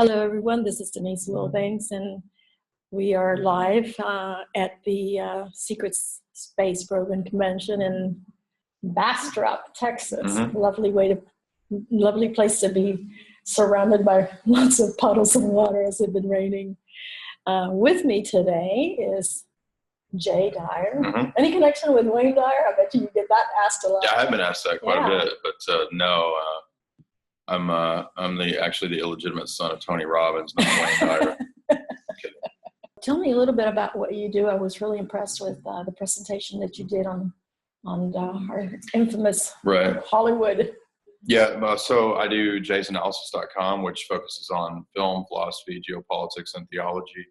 Hello, everyone. This is Denise Wilbanks, and we are live at the Secret Space Program Convention in Bastrop, Texas. Lovely place to be, surrounded by lots of puddles of water as it's been raining. With me today is Jay Dyer. Any connection with Wayne Dyer? I bet you get that asked a lot. Yeah, I have been asked that quite a bit, but no. I'm actually the illegitimate son of Tony Robbins, not Wayne Dyer. Tell me a little bit about what you do. I was really impressed with the presentation that you did on our infamous Hollywood. Yeah, so I do jaysanalysis.com, which focuses on film, philosophy, geopolitics, and theology.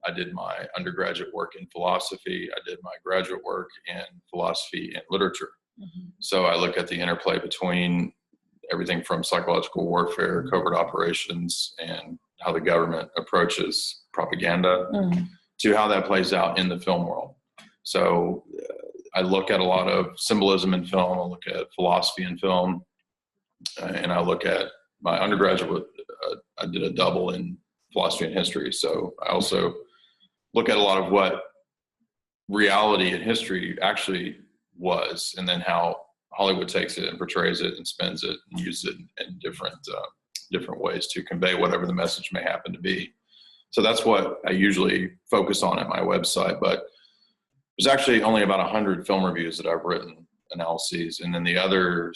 I did my undergraduate work in philosophy. I did my graduate work in philosophy and literature. So I look at the interplay between everything from psychological warfare, covert operations, and how the government approaches propaganda to how that plays out in the film world. So I look at a lot of symbolism in film. I look at philosophy in film, and I look at my undergraduate. I did a double in philosophy and history. So I also look at a lot of what reality and history actually was, and then how Hollywood takes it and portrays it and spins it and uses it in different ways to convey whatever the message may happen to be. So that's what I usually focus on at my website. But there's actually only about 100 film reviews that I've written, analyses, and then the other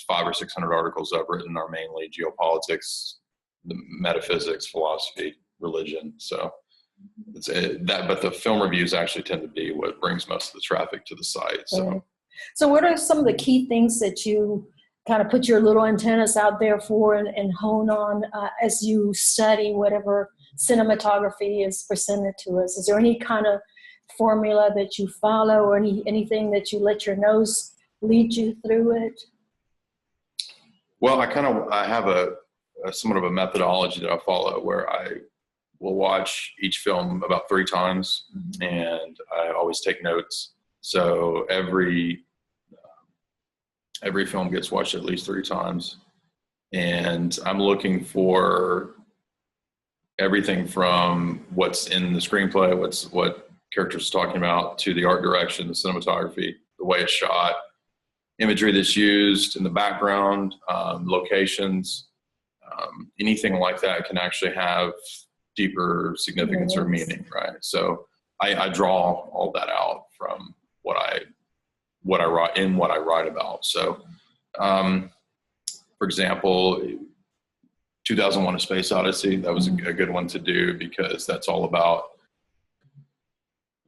500 or 600 articles I've written are mainly geopolitics, the metaphysics, philosophy, religion. So it's that, but the film reviews actually tend to be what brings most of the traffic to the site. So what are some of the key things that you kind of put your little antennas out there for and hone on as you study whatever cinematography is presented to us? Is there any kind of formula that you follow, or anything that you let your nose lead you through it? Well, I have a somewhat of a methodology that I follow, where I will watch each film about 3 times, and I always take notes. So every film gets watched at least 3 times, and I'm looking for everything from what's in the screenplay, what characters are talking about, to the art direction, the cinematography, the way it's shot, imagery that's used in the background, locations, anything like that can actually have deeper significance or meaning, right? So I draw all that out from what I write about. So, for example, 2001: A Space Odyssey, that was a good one to do, because that's all about,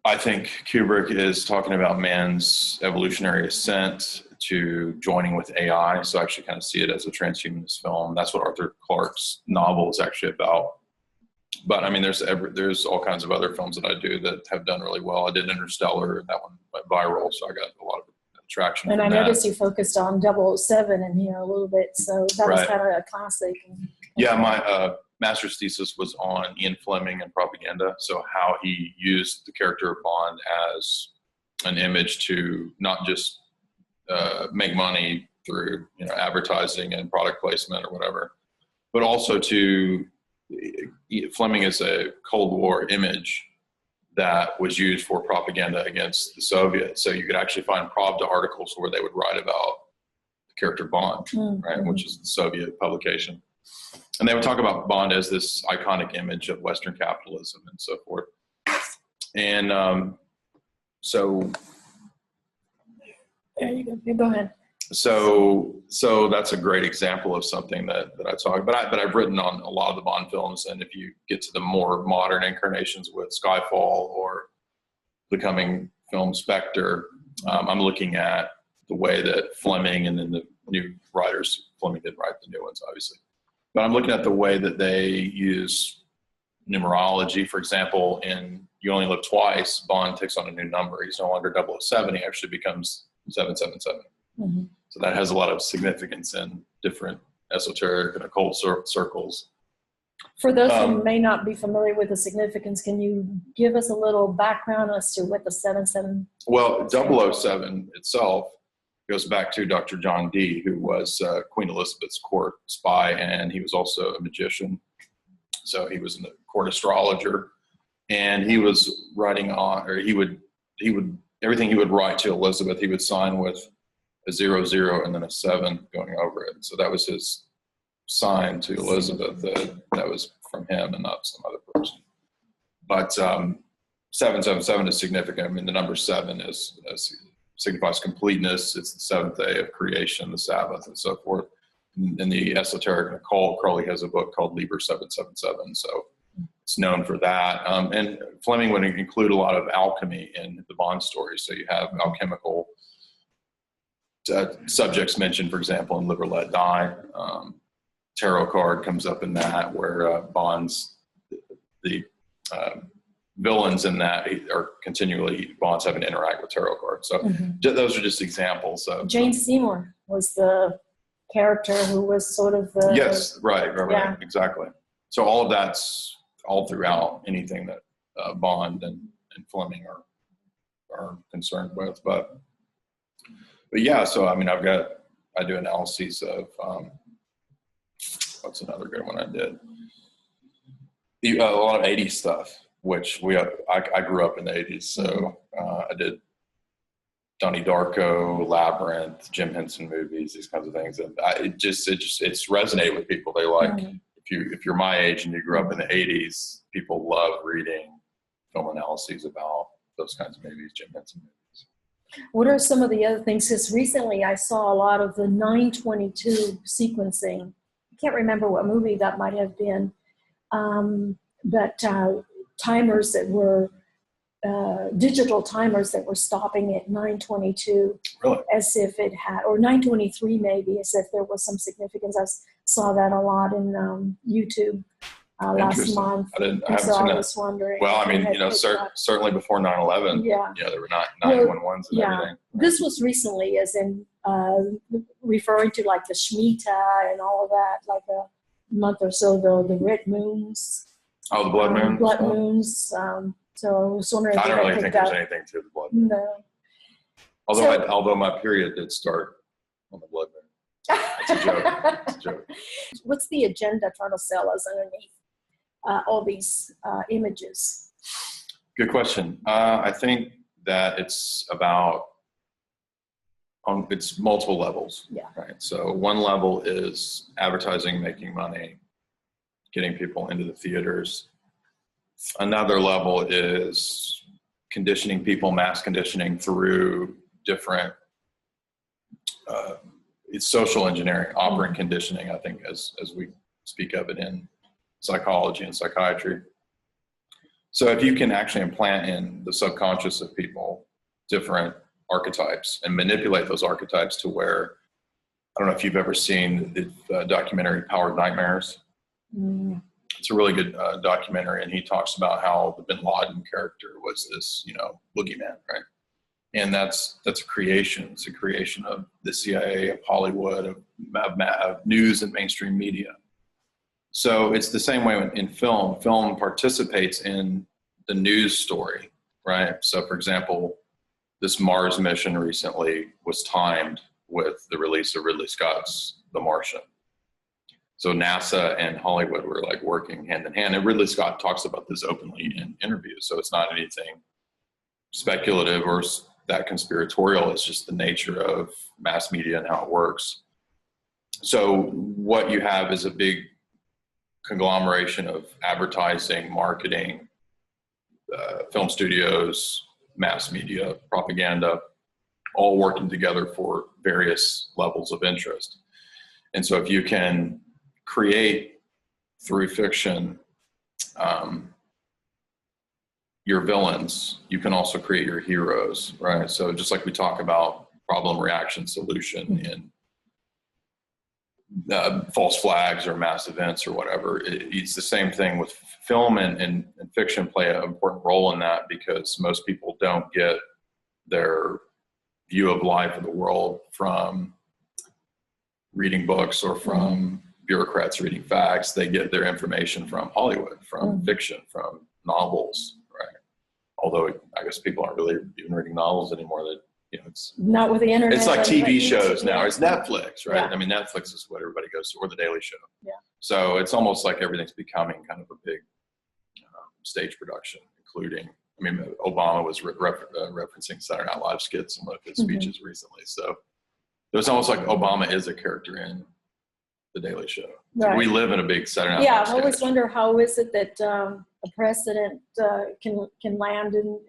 I think Kubrick is talking about man's evolutionary ascent to joining with AI. So I actually kind of see it as a transhumanist film. That's what Arthur Clarke's novel is actually about. But I mean, there's all kinds of other films that I do that have done really well. I did Interstellar, and that one went viral, so I got a lot of traction. And I noticed you focused on 007 in here a little bit, so that was kind of a classic. Yeah, my master's thesis was on Ian Fleming and propaganda, so how he used the character of Bond as an image to not just make money through advertising and product placement or whatever, but also to Fleming is a Cold War image that was used for propaganda against the Soviets. So you could actually find Pravda articles where they would write about the character Bond, right, which is the Soviet publication. And they would talk about Bond as this iconic image of Western capitalism and so forth. And so... There you go. Go ahead. So that's a great example of something that I talk. But I've written on a lot of the Bond films, and if you get to the more modern incarnations with Skyfall or the coming film Spectre, I'm looking at the way that Fleming, and then the new writers, Fleming didn't write the new ones, obviously, but I'm looking at the way that they use numerology. For example, in You Only Live Twice, Bond takes on a new number. He's no longer 007. He actually becomes 777. So that has a lot of significance in different esoteric and occult circles. For those who may not be familiar with the significance, can you give us a little background as to what the 77? Well, 007 itself goes back to Dr. John Dee, who was Queen Elizabeth's court spy, and he was also a magician. So he was a court astrologer, and he was writing on, or he would everything he would write to Elizabeth, he would sign with a 00 and then a 7 going over it. So that was his sign to Elizabeth, that was from him and not some other person. But 777 is significant. I mean, the number 7 signifies completeness. It's the seventh day of creation, the Sabbath, and so forth. In the Esoteric and Occult, Crowley has a book called Liber 777. So it's known for that. And Fleming would include a lot of alchemy in the Bond stories. So you have alchemical subjects mentioned, for example, in Live or Let Die. Tarot card comes up in that, where Bond's, the villains in that are continually, Bonds having to interact with tarot cards. So those are just examples of. Jane Seymour was the character who was sort of the. Yes, right, exactly. So all of that's all throughout anything that Bond and Fleming are concerned with. But yeah, so I mean, I do analyses of, what's another good one I did? A lot of 80s stuff, which I grew up in the 80s. So I did Donnie Darko, Labyrinth, Jim Henson movies, these kinds of things. And it's resonated with people. They like, if you're my age and you grew up in the 80s, people love reading film analyses about those kinds of movies, Jim Henson movies. What are some of the other things? Because recently I saw a lot of the 922 sequencing. I can't remember what movie that might have been, but timers that were digital timers that were stopping at 922, really? As if it had, or 923 maybe, as if there was some significance. I saw that a lot in YouTube last month. I haven't seen that. Was wondering. Well, I mean, certainly before 9/11, there were not 911s and everything. Right? This was recently, as in referring to like the Shemitah and all of that, like a month or so ago, the red moons. Oh, the blood moon? Blood moons. So I was wondering. I don't really think there's anything to the blood moon. No. Although my period did start on the blood moon. It's a joke. What's the agenda trying to sell us underneath all these images? Good question. I think that it's about, it's multiple levels. Yeah. Right. So one level is advertising, making money, getting people into the theaters. Another level is conditioning people, mass conditioning through different, it's social engineering, operant conditioning, I think, as we speak of it in psychology and psychiatry. So if you can actually implant in the subconscious of people different archetypes and manipulate those archetypes to where, I don't know if you've ever seen the documentary Powered Nightmares. It's a really good documentary, and he talks about how the Bin Laden character was this, boogeyman, right? And that's a creation. It's a creation of the CIA, of Hollywood, of news and mainstream media. So it's the same way in film. Film participates in the news story, right? So, for example, this Mars mission recently was timed with the release of Ridley Scott's The Martian. So NASA and Hollywood were like working hand in hand. And Ridley Scott talks about this openly in interviews. So it's not anything speculative or that conspiratorial. It's just the nature of mass media and how it works. So what you have is a big conglomeration of advertising, marketing, film studios, mass media, propaganda, all working together for various levels of interest. And so if you can create through fiction your villains, you can also create your heroes, right? So just like we talk about problem, reaction, solution in false flags or mass events or whatever, it's the same thing with film and fiction play an important role in that, because most people don't get their view of life and the world from reading books or from bureaucrats reading facts. They get their information from Hollywood, from fiction, from novels, right? Although I guess people aren't really even reading novels anymore. That it's not with the internet. It's like TV shows now. Yeah. It's Netflix, right? Yeah. I mean, Netflix is what everybody goes to, or The Daily Show. Yeah. So it's almost like everything's becoming kind of a big stage production, including, I mean, Obama was referencing Saturday Night Live skits in one of his speeches recently. So it's almost like Obama is a character in The Daily Show. Right. We live in a big Saturday Night Yeah, Live I always sketch. wonder how is it that a president can land in,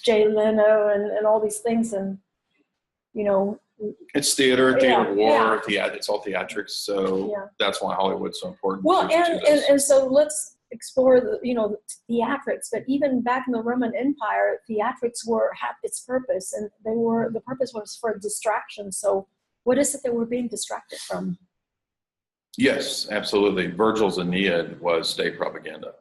Jay Leno and all these things, and It's theater war, yeah. it's all theatrics. So that's why Hollywood's so important. Well, and so let's explore the theatrics. But even back in the Roman Empire, theatrics had its purpose, and the purpose was for distraction. So what is it that we're being distracted from? Yes, absolutely. Virgil's Aeneid was state propaganda.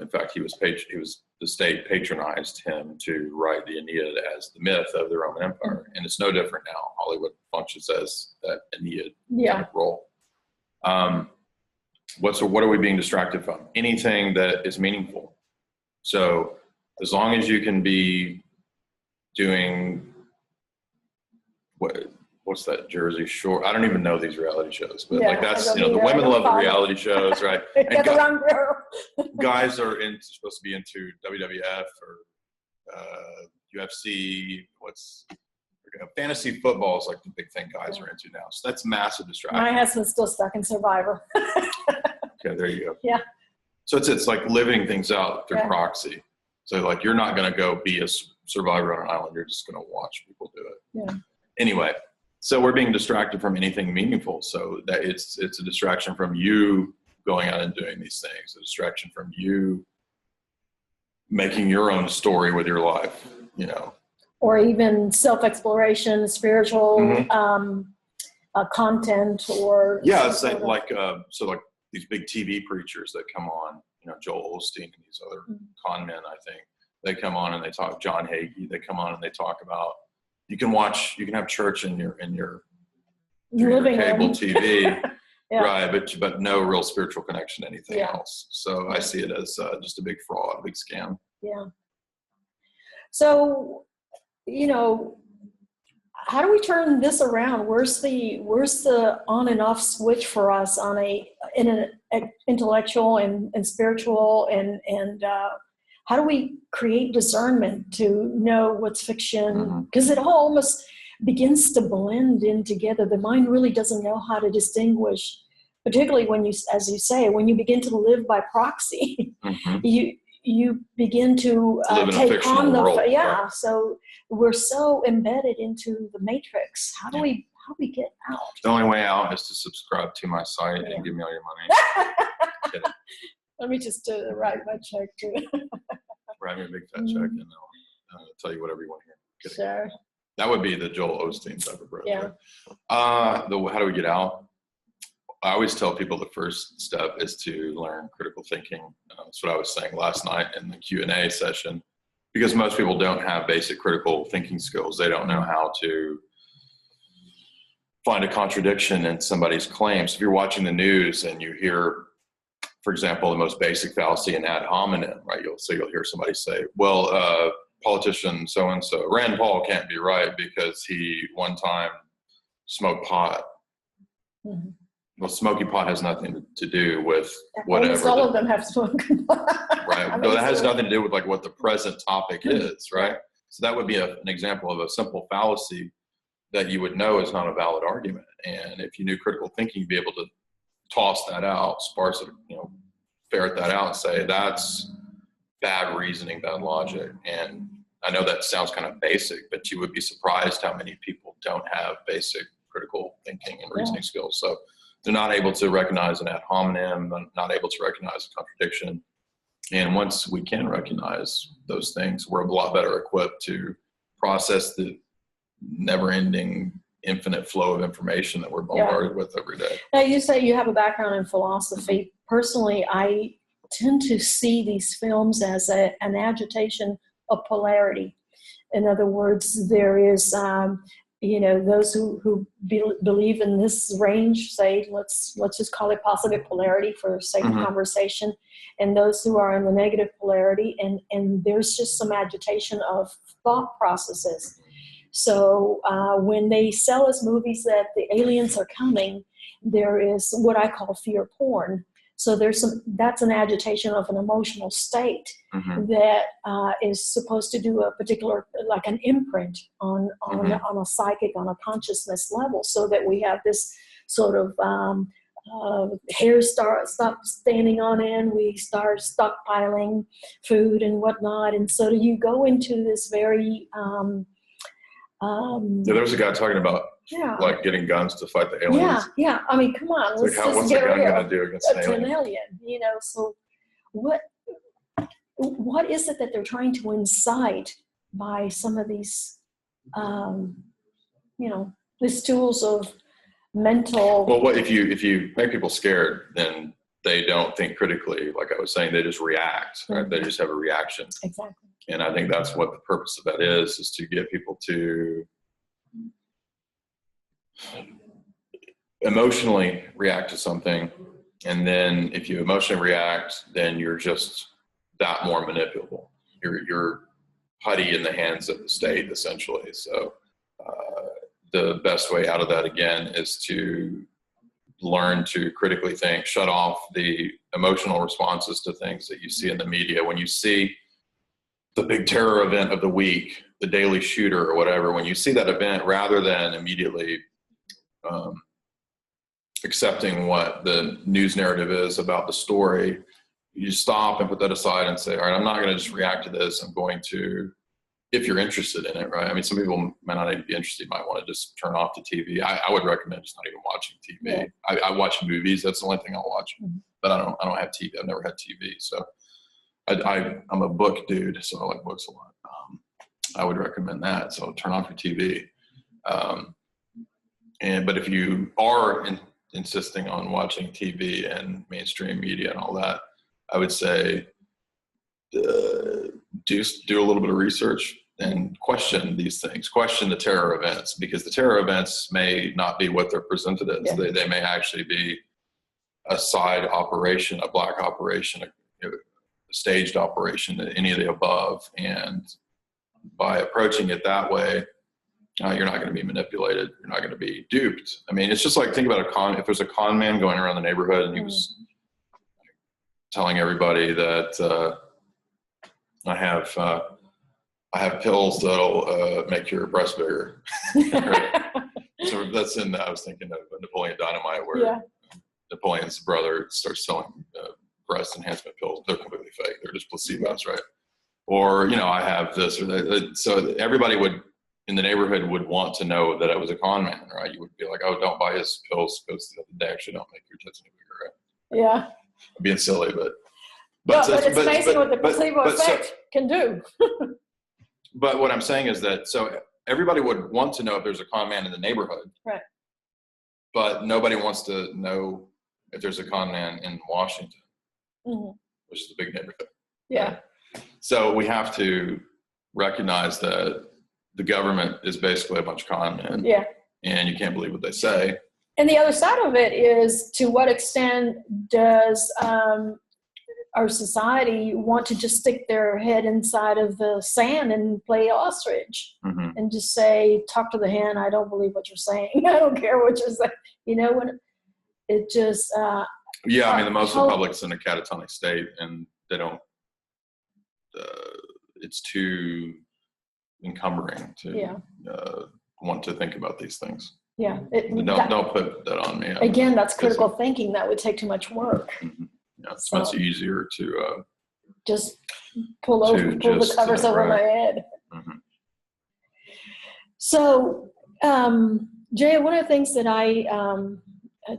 In fact, the state patronized him to write the Aeneid as the myth of the Roman Empire, and it's no different now. Hollywood functions as that Aeneid kind of role. What are we being distracted from? Anything that is meaningful. So as long as you can be doing what's that Jersey Shore? I don't even know these reality shows, but like that's the women love the reality shows, right? Get the wrong girl. Guys are supposed to be into WWF or UFC. Fantasy football is like the big thing guys are into now. So that's massive distraction. My husband's still stuck in Survivor. Okay, there you go. Yeah. So it's like living things out through proxy. So like you're not going to go be a survivor on an island. You're just going to watch people do it. Yeah. Anyway, so we're being distracted from anything meaningful. So that it's a distraction from you going out and doing these things, a distraction from you making your own story with your life, Or even self-exploration, spiritual content, or it's like these big TV preachers that come on, Joel Osteen and these other con men. I think they come on and they talk. John Hagee. They come on and they talk about. You can have church in your living cable room. TV, right? But no real spiritual connection to anything else. So I see it as just a big fraud, a big scam. Yeah. So, how do we turn this around? Where's the on and off switch for us in an intellectual and spiritual and how do we create discernment to know what's fiction? Because it all almost begins to blend in together. The mind really doesn't know how to distinguish, particularly when as you say, when you begin to live by proxy, you begin to take on the world, So we're so embedded into the matrix. How do we get out? The only way out is to subscribe to my site and give me all your money. Kidding. Let me just write my check too. Write me a big fat check and I'll tell you whatever you want to hear. Kidding. Sure. That would be the Joel Osteen type approach. Yeah. How do we get out? I always tell people the first step is to learn critical thinking. That's what I was saying last night in the Q&A session, because most people don't have basic critical thinking skills. They don't know how to find a contradiction in somebody's claims. If you're watching the news and you hear, for example, the most basic fallacy in ad hominem, right? You'll hear somebody say, well, politician so-and-so, Rand Paul can't be right because he one time smoked pot. Well, smoking pot has nothing to do with whatever. Almost all of them have smoking pot. Right. No, that has nothing to do with like what the present topic is, right? So that would be an example of a simple fallacy that you would know is not a valid argument. And if you knew critical thinking, you'd be able to toss that out, sparse it, ferret that out and say, that's bad reasoning, bad logic. And I know that sounds kind of basic, but you would be surprised how many people don't have basic critical thinking and reasoning skills. So they're not able to recognize an ad hominem, not able to recognize a contradiction. And once we can recognize those things, we're a lot better equipped to process the never-ending, infinite flow of information that we're bombarded with every day. Now, you say you have a background in philosophy. Personally, I tend to see these films as an agitation of polarity. In other words, there is those who believe in this range, say, let's just call it positive polarity for sake of conversation, and those who are in the negative polarity, and there's just some agitation of thought processes. So when they sell us movies that the aliens are coming, there is what I call fear porn. So that's an agitation of an emotional state that is supposed to do a particular, like an imprint on a psychic, on a consciousness level, so that we have this sort of hair stops standing on end, we start stockpiling food and whatnot. And so you go into this very... there was a guy talking about like getting guns to fight the aliens. Yeah. I mean, come on. It's like, what's a gun going to do against an alien? You know, so what is it that they're trying to incite by some of these, these tools of mental... Well, what if you make people scared, then they don't think critically. Like I was saying, they just react, right? They just have a reaction. Exactly. And I think that's what the purpose of that is to get people to emotionally react to something. And then if you emotionally react, then you're just that more manipulable. You're putty in the hands of the state, essentially. So the best way out of that, again, is to learn to critically think, shut off the emotional responses to things that you see in the media. When you see the big terror event of the week, the daily shooter or whatever, when you see that event, rather than immediately accepting what the news narrative is about the story, you stop and put that aside and say, all right, I'm not going to just react to this. I'm going to, if you're interested in it, right? I mean, some people might not even be interested. You might want to just turn off the TV. I would recommend just not even watching TV. Yeah. I watch movies. That's the only thing I'll watch. But I don't have TV. I've never had TV. So I'm a book dude, so I like books a lot. I would recommend that. So turn off your TV. But if you are insisting on watching TV and mainstream media and all that, I would say do a little bit of research and question these things. Question the terror events, because the terror events may not be what they're presented as. Yeah. They may actually be a side operation, a black operation, a staged operation, any of the above. And by approaching it that way, you're not going to be manipulated. You're not going to be duped. I mean, it's just like, think about if there's a con man going around the neighborhood and he was telling everybody that I have pills that'll make your breast bigger. So that's I was thinking of Napoleon Dynamite, where Napoleon's brother starts selling breast enhancement pills. They're completely fake. They're just placebos, right? Or, I have this or that. So everybody in the neighborhood would want to know that I was a con man, right? You would be like, oh, don't buy his pills because they actually don't make your tits any bigger, right? Yeah. I'm being silly, but it's amazing what the placebo effect can do. But what I'm saying is that, so everybody would want to know if there's a con man in the neighborhood. Right. But nobody wants to know if there's a con man in Washington, which is a big neighborhood. Yeah. Right? So we have to recognize that the government is basically a bunch of con men. Yeah. And you can't believe what they say. And the other side of it is, to what extent does our society want to just stick their head inside of the sand and play ostrich and just say, talk to the hen, I don't believe what you're saying. I don't care what you're saying. When it just... yeah, I mean, most of the public's in a catatonic state, and they don't... it's too encumbering to want to think about these things. Yeah. Don't put that on me. Again, that's critical thinking. That would take too much work. Yeah, it's much easier to just pull the covers over my head. So, Jay, one of the things that I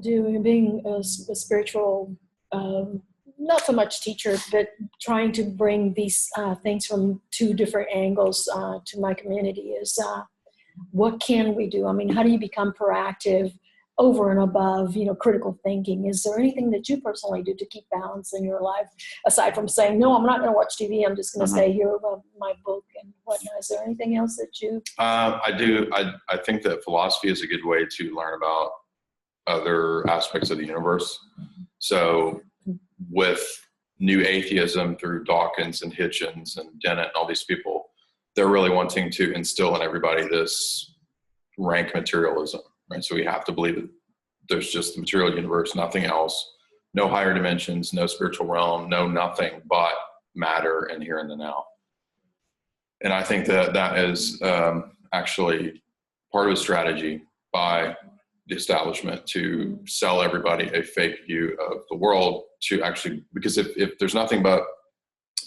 do, being a spiritual, not so much teacher, but trying to bring these things from two different angles to my community, is what can we do? I mean, how do you become proactive over and above, critical thinking? Is there anything that you personally do to keep balance in your life, aside from saying, no, I'm not going to watch TV, I'm just going to stay here with my book and whatnot? Is there anything else that you... I do. I think that philosophy is a good way to learn about other aspects of the universe. So with new atheism through Dawkins and Hitchens and Dennett and all these people, they're really wanting to instill in everybody this rank materialism, right? So we have to believe that there's just the material universe, nothing else, no higher dimensions, no spiritual realm, no nothing but matter and here and the now. And I think that that is actually part of a strategy by the establishment to sell everybody a fake view of the world, to actually, because if there's nothing but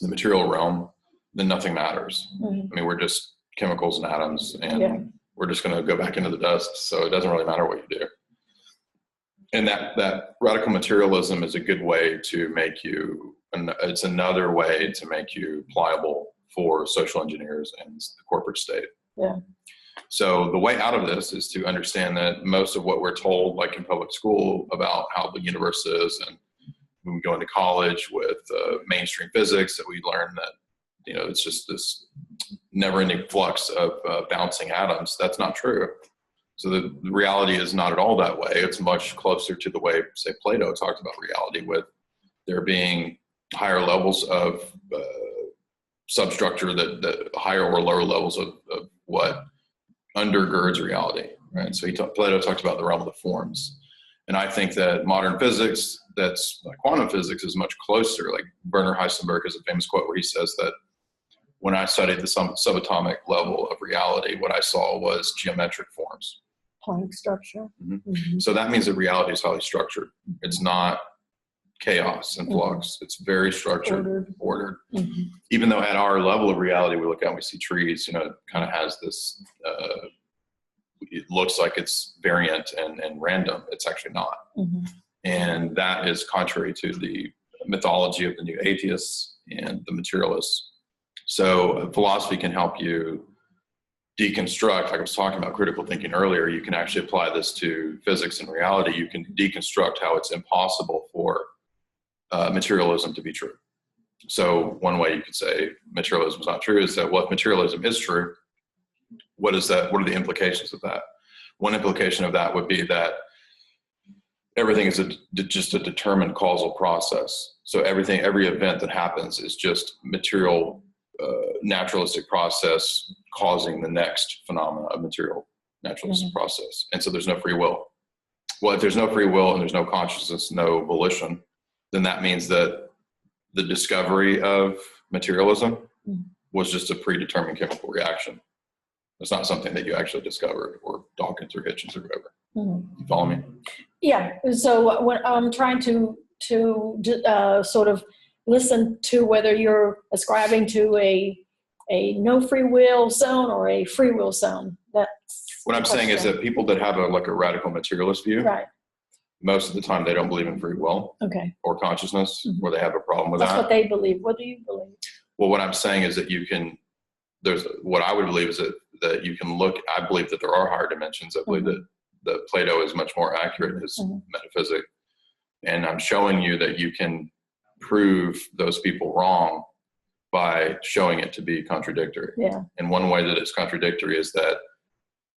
the material realm, then nothing matters. Mm-hmm. I mean, we're just chemicals and atoms, and we're just going to go back into the dust. So it doesn't really matter what you do. And that radical materialism is a good way to make you, it's another way to make you pliable for social engineers and the corporate state. Yeah. So the way out of this is to understand that most of what we're told, like in public school, about how the universe is, and when we go into college with mainstream physics, that we learn that, you know, it's just this never-ending flux of bouncing atoms. That's not true. So the reality is not at all that way. It's much closer to the way, say, Plato talked about reality, with there being higher levels of substructure, that higher or lower levels of what undergirds reality, right? So Plato talked about the realm of the forms. And I think that modern physics, that's like quantum physics, is much closer. Like Werner Heisenberg has a famous quote where he says that when I studied the subatomic level of reality, what I saw was geometric forms. Planck structure. Mm-hmm. Mm-hmm. So that means that reality is highly structured. It's not chaos and flux. It's very structured, ordered. Mm-hmm. Even though at our level of reality, we look out and we see trees, you know, it kind of has this, it looks like it's variant and random. It's actually not. Mm-hmm. And that is contrary to the mythology of the new atheists and the materialists. So philosophy can help you deconstruct, like I was talking about critical thinking earlier. You can actually apply this to physics and reality. You can deconstruct how it's impossible for materialism to be true. So one way you could say materialism is not true is that, well, if materialism is true, what is that? What are the implications of that? One implication of that would be that everything is just a determined causal process. So every event that happens is just material, naturalistic process causing the next phenomena of material naturalistic process. And so there's no free will. Well, if there's no free will and there's no consciousness, no volition, then that means that the discovery of materialism was just a predetermined chemical reaction. It's not something that you actually discovered, or Dawkins or Hitchens or whoever. Mm-hmm. You follow me? Yeah. So when I'm trying to sort of listen to whether you're ascribing to a no free will zone or a free will zone. That's what I'm saying is that people that have a radical materialist view, right, most of the time they don't believe in free will, or consciousness, or they have a problem with that. That's what they believe. What do you believe? Well, what I'm saying is that what I would believe is that you can look, I believe that there are higher dimensions. I believe that Plato is much more accurate in his metaphysics. And I'm showing you that you can prove those people wrong by showing it to be contradictory. Yeah. And one way that it's contradictory is that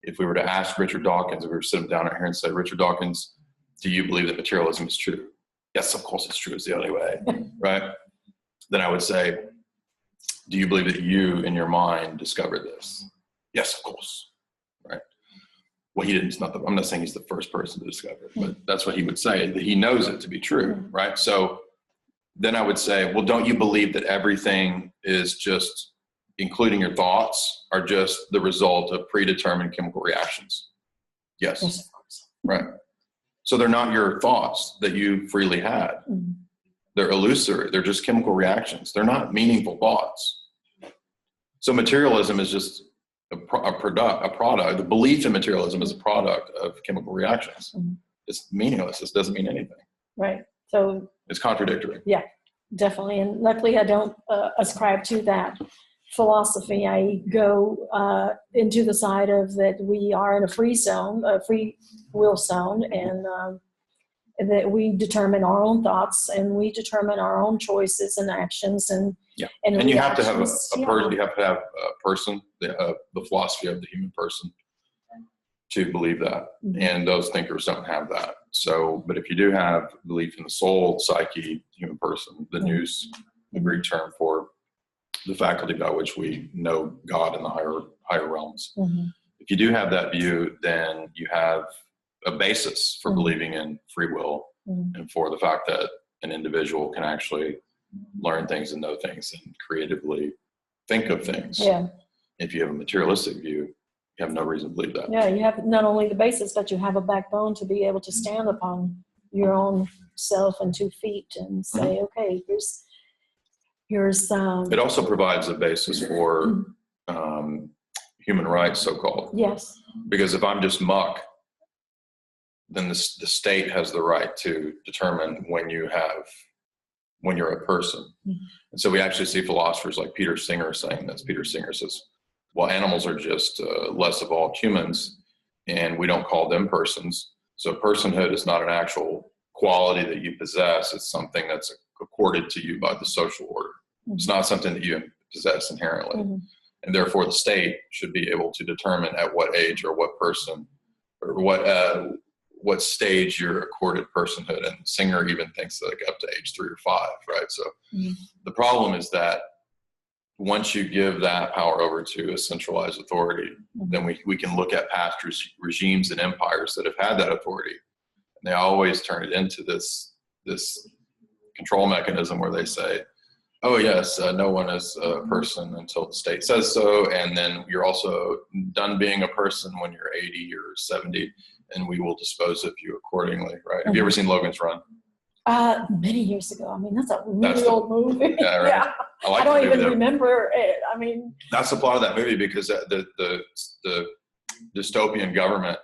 if we were to ask Richard Dawkins, if we were to sit him down here and say, Richard Dawkins, do you believe that materialism is true? Yes, of course it's true. It's the only way, right? Then I would say, do you believe that you in your mind discovered this? Yes, of course, right? Well, I'm not saying he's the first person to discover it, but that's what he would say, that he knows it to be true, right? So then I would say, well, don't you believe that everything is just, including your thoughts, are just the result of predetermined chemical reactions? Yes, of course. Right. So they're not your thoughts that you freely had. Mm-hmm. They're illusory. They're just chemical reactions. They're not meaningful thoughts. So materialism is just a product. The belief in materialism is a product of chemical reactions. Mm-hmm. It's meaningless. It doesn't mean anything. Right. So it's contradictory. Yeah, definitely. And luckily I don't ascribe to that philosophy. I go into the side of that we are in a free zone, a free will zone, and that we determine our own thoughts and we determine our own choices and actions and and you have to have a person. You have to have a person, the philosophy of the human person, to believe that. Mm-hmm. And those thinkers don't have that. So, but if you do have belief in the soul, psyche, human person, the nous, the Greek term for the faculty by which we know God in the higher realms. Mm-hmm. If you do have that view, then you have a basis for believing in free will and for the fact that an individual can actually learn things and know things and creatively think of things. Yeah. If you have a materialistic view, you have no reason to believe that. Yeah, you have not only the basis, but you have a backbone to be able to stand upon your own self and 2 feet and say, okay, here's It also provides a basis for human rights, so-called. yes. Because if I'm just muck, then the state has the right to determine when you're a person. And so we actually see philosophers like Peter Singer saying this. Peter Singer says, well, animals are just less evolved humans, and we don't call them persons. So personhood is not an actual quality that you possess. It's something that's accorded to you by the social order. It's not something that you possess inherently. And therefore the state should be able to determine at what age or what person or what stage you're accorded personhood. And Singer even thinks like up to age 3 or 5, right? So the problem is that once you give that power over to a centralized authority, then we can look at past regimes and empires that have had that authority. And they always turn it into this control mechanism where they say, oh yes, no one is a person until the state says so, and then you're also done being a person when you're 80 or 70, and we will dispose of you accordingly, right? Have you ever seen Logan's Run? Many years ago. I mean, that's a really old movie. Yeah, right. Yeah. I don't even remember it. I mean, that's the plot of that movie, because the dystopian government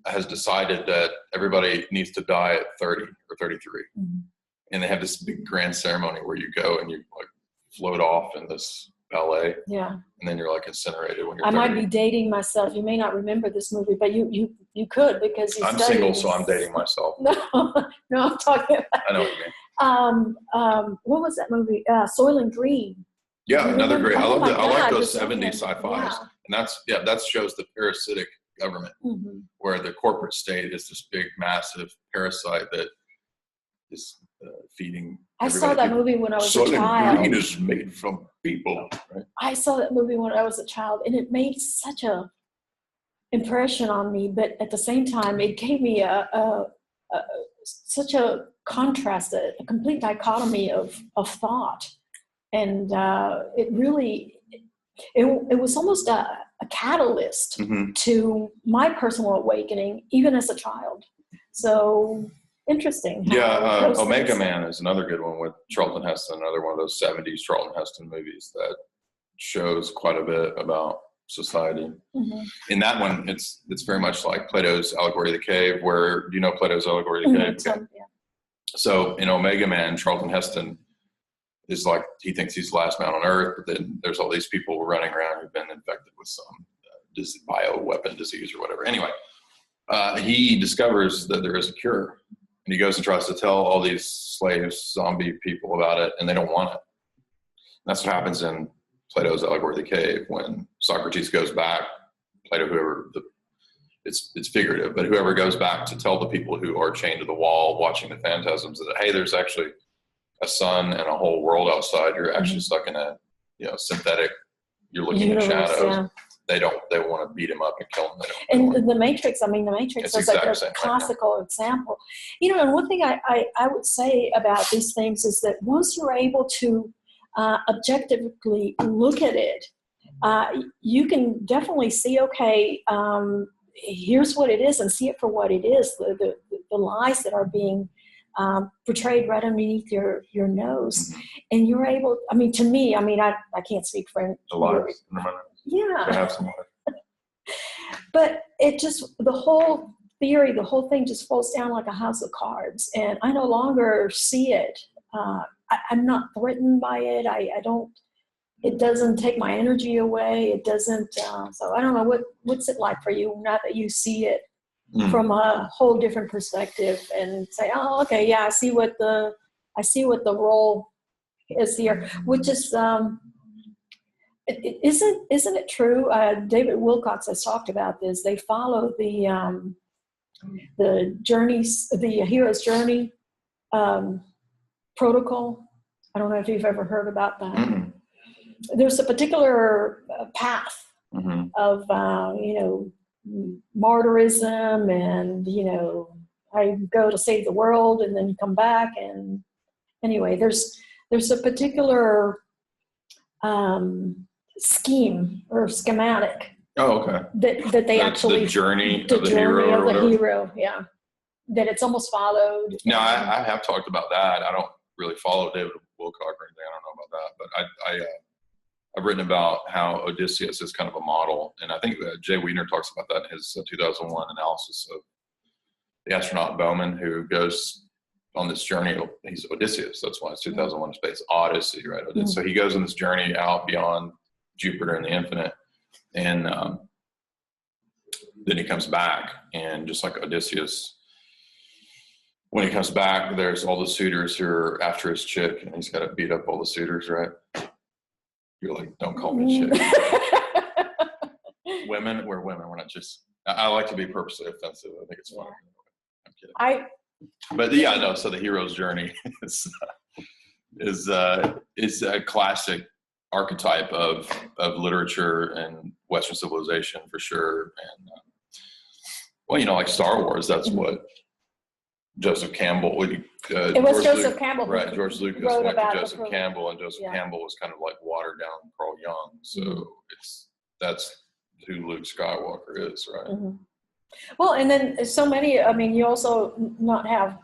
has decided that everybody needs to die at 30 or 33. And they have this big grand ceremony where you go and you like float off in this ballet. Yeah. And then you're like incinerated when you're 30. I might be dating myself. You may not remember this movie, but you could, because I'm single, so I'm dating myself. No, I'm talking about. I know what you mean. What was that movie? Soylent Green. Yeah, another great. Oh I like those 70s sci-fis. And that shows the parasitic government, where the corporate state is this big, massive parasite that is feeding. I saw that movie when I was a child. Green is made from people. Right? I saw that movie when I was a child, and it made such a impression on me. But at the same time, it gave me such a contrast, a complete dichotomy of thought, and it really it was almost a catalyst to my personal awakening, even as a child. So. Interesting. Yeah, Omega Man is another good one with Charlton Heston, another one of those 70s Charlton Heston movies that shows quite a bit about society. In that one, it's very much like Plato's Allegory of the Cave, where, do you know Plato's Allegory of the Cave? Okay. Yeah. So in Omega Man, Charlton Heston is like, he thinks he's the last man on earth, but then there's all these people running around who've been infected with some bioweapon disease or whatever. Anyway, he discovers that there is a cure. And he goes and tries to tell all these slaves, zombie people about it, and they don't want it. And that's what happens in Plato's Allegory of the Cave when Socrates goes back. Plato, it's figurative, but whoever goes back to tell the people who are chained to the wall watching the phantasms that, hey, there's actually a sun and a whole world outside. You're actually stuck in a synthetic. You're looking at shadows. Yeah. They want to beat him up and kill him. And the Matrix, is like a classical example. And one thing I would say about these things is that once you're able to objectively look at it, you can definitely see, okay, here's what it is, and see it for what it is, the lies that are being portrayed right underneath your nose. And you're able, to me, I can't speak for the lies. Yeah. But it just, the whole theory, the whole thing just falls down like a house of cards. And I no longer see it. I'm not threatened by it. It doesn't take my energy away. It doesn't, so I don't know, what's it like for you now that you see it from a whole different perspective and say, oh, okay, yeah, I see what the role is here, which is, Isn't it true? David Wilcox has talked about this. They follow the journeys, the hero's journey protocol. I don't know if you've ever heard about that. there's a particular path of, martyrism, and, I go to save the world and then come back. And anyway, there's a particular scheme or schematic. Oh, okay. That they actually the journey the of the journey hero, of or the whatever. hero, yeah. That it's almost followed. No, I have talked about that. I don't really follow David Wilcock or anything. I don't know about that, but I've written about how Odysseus is kind of a model, and I think that Jay Weiner talks about that in his 2001 analysis of the astronaut Bowman, who goes on this journey. He's Odysseus. That's why it's 2001: Space Odyssey, right? Mm-hmm. So he goes on this journey out beyond Jupiter and the infinite, and then he comes back, and just like Odysseus, when he comes back, there's all the suitors who are after his chick, and he's got to beat up all the suitors, right? You're like, don't call me chick. Women, we're women. We're not just. I like to be purposely offensive. I think it's fun. I'm kidding. But yeah, no. So the hero's journey is a classic archetype of literature and Western civilization for sure. And like Star Wars, that's what Joseph Campbell. It was Joseph Campbell, right? George Lucas went to Joseph Campbell, and Joseph Campbell was kind of like watered down Carl Jung. So that's who Luke Skywalker is, right? Mm-hmm. Well, and then so many. I mean, you also not have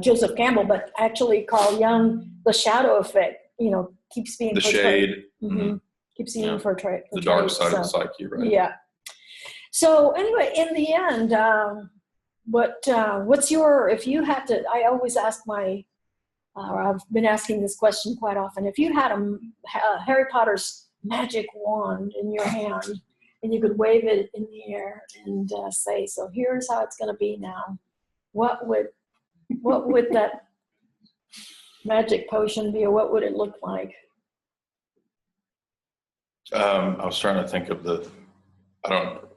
Joseph Campbell, but actually Carl Jung. The shadow effect, keeps being the portrayed. shade. Mm-hmm. Keeps being portrayed. The dark side of the psyche, right? Yeah. So anyway, in the end, what's your, if you had to, I always ask I've been asking this question quite often. If you had a Harry Potter's magic wand in your hand and you could wave it in the air and say, so here's how it's going to be now, what would that magic potion be, or what would it look like? I was trying to think of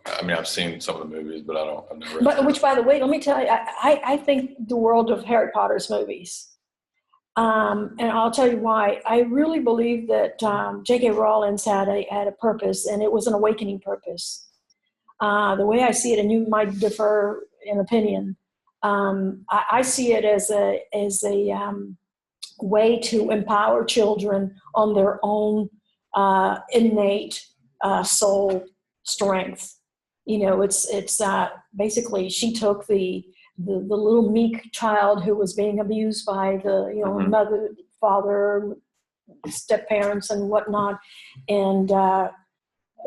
I've seen some of the movies, but I've never. But which, by the way, let me tell you, I think the world of Harry Potter's movies. And I'll tell you why. I really believe that J.K. Rowling had a purpose, and it was an awakening purpose. The way I see it, and you might differ in opinion, I see it as a way to empower children on their own innate soul strength. It's basically, she took the little meek child who was being abused by the mother, father, step parents and whatnot, and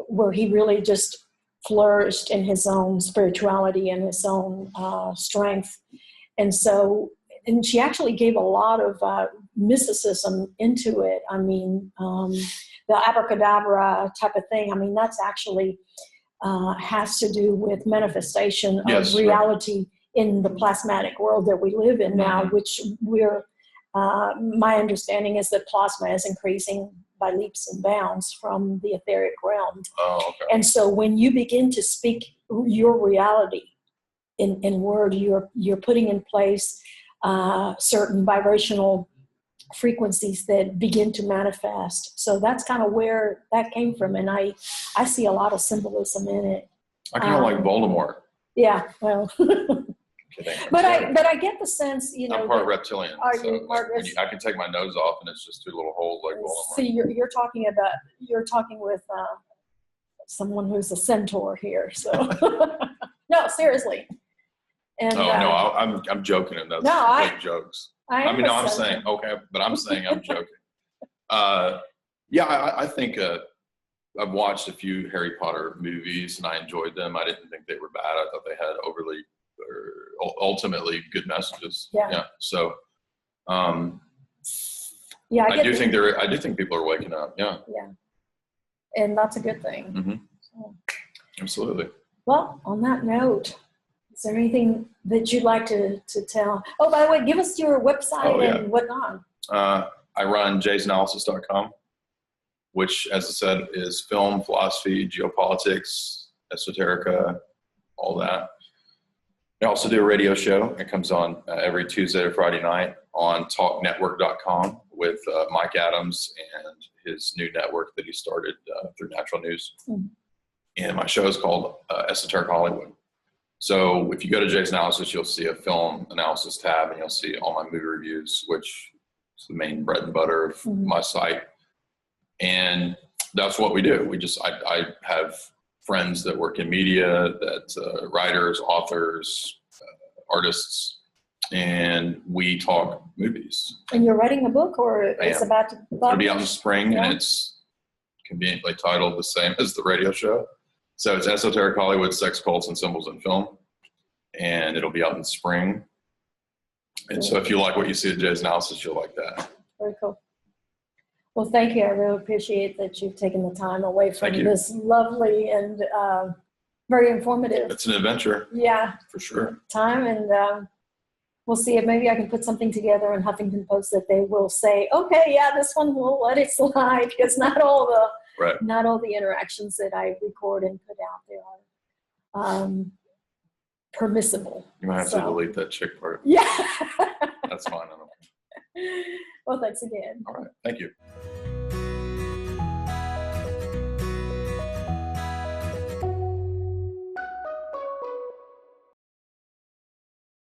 where he really just flourished in his own spirituality and his own strength. And she actually gave a lot of mysticism into it. I mean, the abracadabra type of thing. I mean, that's actually has to do with manifestation of reality in the plasmatic world that we live in now, which my understanding is that plasma is increasing by leaps and bounds from the etheric realm. Oh, okay. And so when you begin to speak your reality in word, you're putting in place certain vibrational frequencies that begin to manifest. So that's kind of where that came from, and I see a lot of symbolism in it. I kind of like Voldemort. Yeah, well, but I get the sense, I'm part reptilian. Are so you part I can take my nose off, and it's just two little holes like Voldemort. See, you're talking with someone who's a centaur here. So no, seriously. And I'm joking, and that's big jokes. I'm saying, okay, but I'm saying I'm joking. I think I've watched a few Harry Potter movies, and I enjoyed them. I didn't think they were bad. I thought they had ultimately good messages. Yeah. So, I do think people are waking up. Yeah. Yeah. And that's a good thing. Mm-hmm. So. Absolutely. Well, on that note, is there anything that you'd like to tell? Oh, by the way, give us your website and whatnot. I run jaysanalysis.com, which, as I said, is film, philosophy, geopolitics, esoteric, all that. I also do a radio show. It comes on every Tuesday or Friday night on talknetwork.com, with Mike Adams and his new network that he started through Natural News. Mm-hmm. And my show is called Esoteric Hollywood. So if you go to Jay's Analysis, you'll see a film analysis tab, and you'll see all my movie reviews, which is the main bread and butter of mm-hmm. my site. And that's what we do. I have friends that work in media, that writers, authors, artists, and we talk movies. And you're writing a book, or it's about to publish? It'll be out in the spring, yeah. And it's conveniently titled the same as the radio show. So it's Esoteric Hollywood, Sex, Cults, and Symbols in Film. And it'll be out in the spring. And so if you like what you see at Jay's Analysis, you'll like that. Very cool. Well, thank you. I really appreciate that you've taken the time away from this lovely and very informative. It's an adventure. Yeah. For sure. Time, and we'll see if maybe I can put something together in Huffington Post that they will say, okay, yeah, this one we'll let it slide, because not all the interactions that I record and put out there are permissible. You might have to delete that chick part. Yeah. That's fine. I don't care. Well, thanks again. All right. Thank you.